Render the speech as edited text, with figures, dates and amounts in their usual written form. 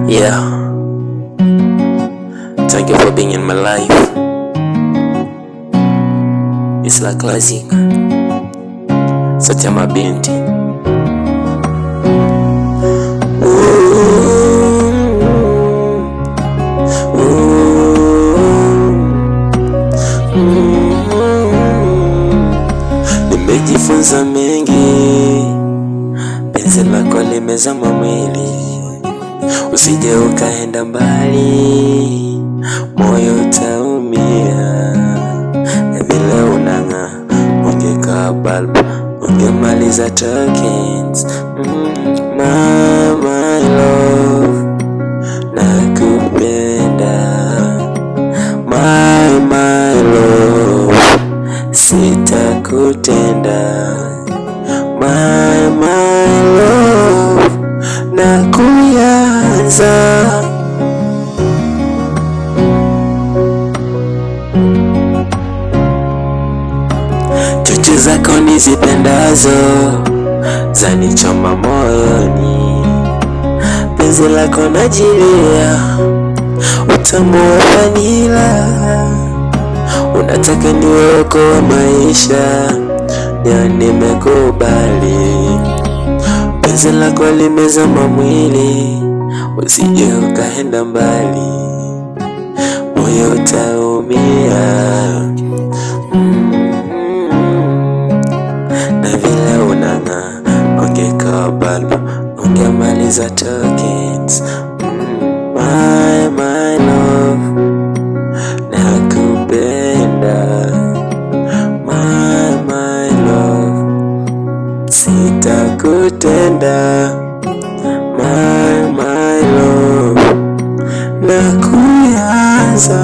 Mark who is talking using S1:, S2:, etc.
S1: Yeah, thank you for being in my life. It's like classic. Satya Mabinti. Nimejifunza mengi, penzi lako limezama mwili, usije ukaenda mbali, moyo utaumia. Na vile unang'aa, ungekaa bulb, ungemaliza tokens. My love, nakupenda. My love, sitakutenda. My love, nakuyaza. Chuchu zako nizipendazo, zanichoma moyoni. Penzi lako najilia, utamu wa vanila. Unataka niwe wako wa maisha, ya nimekubali. Penzi lako limezama mwili, usije ukaenda mbali, moyo utaumia. Na vile unang'aa, ungekaa bulb, ungemaliza tokens. My love, nakupenda. My love, sitakutenda. My love, nakuyaza.